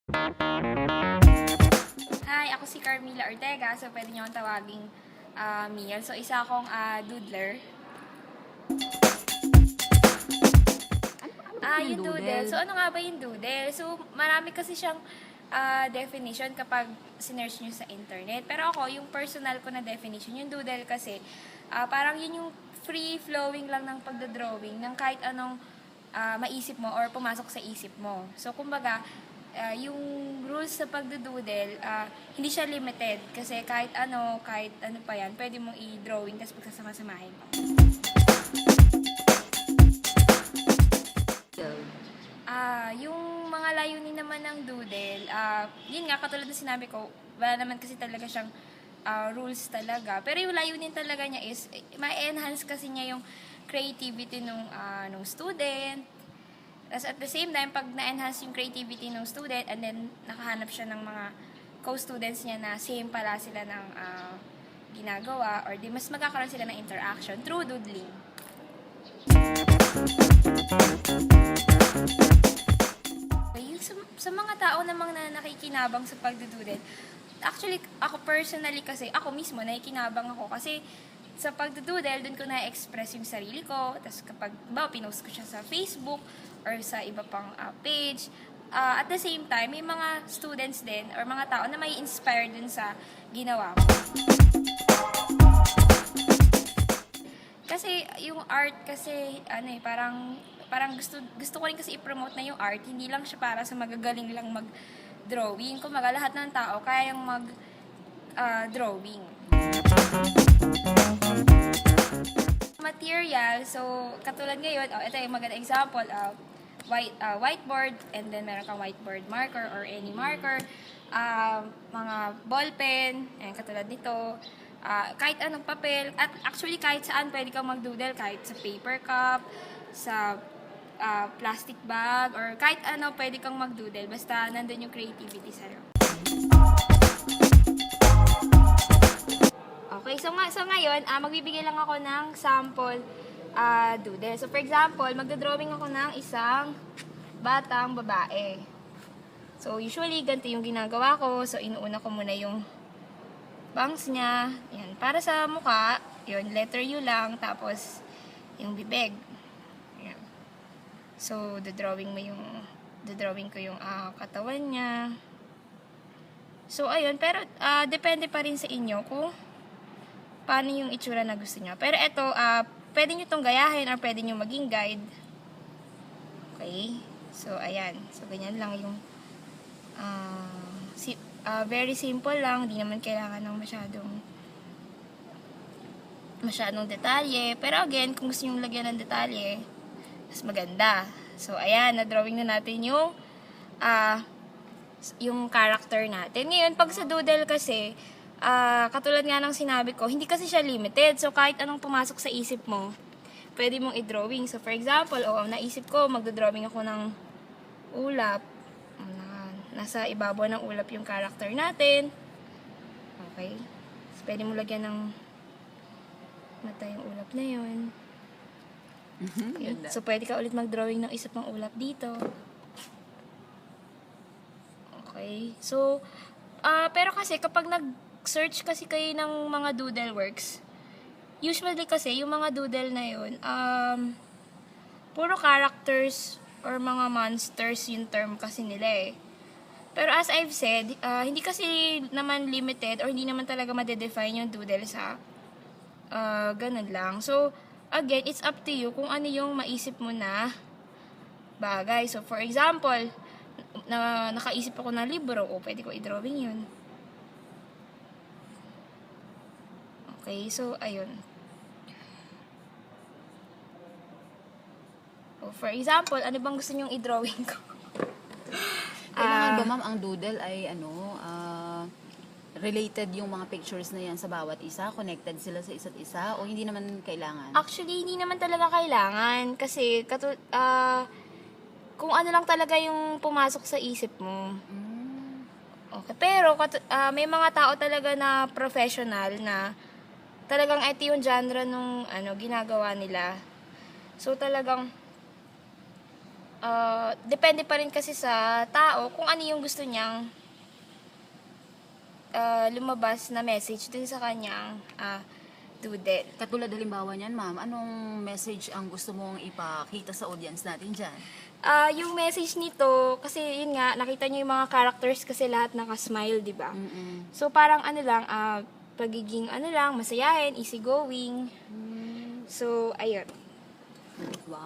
Hi, ako si Carmila Ortega. So, pwede niyo akong tawaging Miel. So, isa akong doodler. Yung Yung doodle. doodle? So, ano nga ba yung doodle? So, marami kasi siyang definition kapag sinearch nyo sa internet. Pero ako, yung personal ko na definition, yung doodle kasi, parang yun yung free-flowing lang ng pagdodrawing ng kahit anong maisip mo or pumasok sa isip mo. So, kumbaga, yung rules sa pagdodoodle, hindi siya limited. Kasi kahit ano pa yan, pwede mong i-drawing tapos pagsasama-samahin mo. Yung mga layunin naman ng doodle, yun nga, katulad ng sinabi ko, wala naman kasi talaga siyang rules talaga. Pero yung layunin talaga niya is, ma-enhance kasi niya yung creativity nung student. Tapos at the same time, pag na-enhance yung creativity ng student, and then nakahanap siya ng mga co-students niya na same pala sila ng ginagawa, or di mas magkakaroon sila ng interaction through doodling. Yung sa mga tao namang na nakikinabang sa pagdududel, actually, ako personally kasi, ako mismo, nakikinabang ako kasi sa pagdududel, dun ko na-express yung sarili ko. Tapos kapag, pinost ko siya sa Facebook or sa iba pang page, at the same time, may mga students din or mga tao na may inspire dun sa ginawa ko. Kasi yung art kasi parang gusto ko rin kasi i-promote na yung art, hindi lang siya para sa magagaling lang mag-drawing. Kumaga lahat ng tao kayang mag-drawing. Material, so katulad ngayon, ito yung magandang example, whiteboard, and then meron kang whiteboard marker or any marker, mga ballpen, katulad nito, kahit anong papel, at actually kahit saan pwede kang magdoodle, kahit sa paper cup, sa plastic bag, or kahit ano pwede kang magdoodle, basta nandun yung creativity sa'yo. Okay, so ngayon, magbibigay lang ako ng sample doodle. So for example, magdodrawing ako ng isang batang babae. So usually, ganito yung ginagawa ko. So inuuna ko muna yung bangs niya. Yan. Para sa mukha, yun, letter U lang, tapos yung bibig. Yan. So, dodrawing ko yung katawan niya. So, ayun. Pero, depende pa rin sa inyo kung paano yung itsura na gusto niya. Pero ito, pwede nyo itong gayahin or pwede nyo maging guide. Okay? So, ayan. So, ganyan lang yung very simple lang, hindi naman kailangan ng masyadong detalye. Pero again, kung gusto nyo lagyan ng detalye, mas maganda. So, ayan, na-drawing na natin yung character natin. Ngayon, pag sa doodle kasi, katulad nga ng sinabi ko, hindi kasi siya limited. So, kahit anong pumasok sa isip mo, pwede mong i-drawing. So, for example, naisip ko, magdodrawing ako ng ulap. Nasa ibabaw ng ulap yung character natin. Okay? So, pwede mo lagyan ng mata yung ulap na yun. Okay. So, pwede ka ulit mag-drawing ng isa pang ulap dito. Okay? So, pero kasi kapag nag-search kasi kayo ng mga doodle works, usually kasi yung mga doodle na yun, puro characters or mga monsters yung term kasi nila eh. Pero as I've said, hindi kasi naman limited or hindi naman talaga madedefine yung doodle sa ganun lang. So, again, it's up to you kung ano yung maisip mo na bagay. So, for example, nakaisip ako ng libro, pwede ko i-drawing yun. Okay, so, ayun. For example, ano bang gusto nyong i-drawing ko? Kailangan ba, ma'am, ang doodle ay related yung mga pictures na yan sa bawat isa? Connected sila sa isa't isa? O hindi naman kailangan? Actually, hindi naman talaga kailangan. Kasi, kung ano lang talaga yung pumasok sa isip mo. Okay. Pero, may mga tao talaga na professional na talagang ito yung genre nung ginagawa nila. So, talagang Depende pa rin kasi sa tao kung ano yung gusto niyang lumabas na message dun sa kanyang doodle. Katulad halimbawa niyan, ma'am, anong message ang gusto mong ipakita sa audience natin dyan? Yung message nito, kasi yun nga, nakita niyo yung mga characters kasi lahat naka-smile, di ba? Mm-mm. So, parang ano lang, pagiging ano lang, masayahin, easygoing. So, ayun. Wow.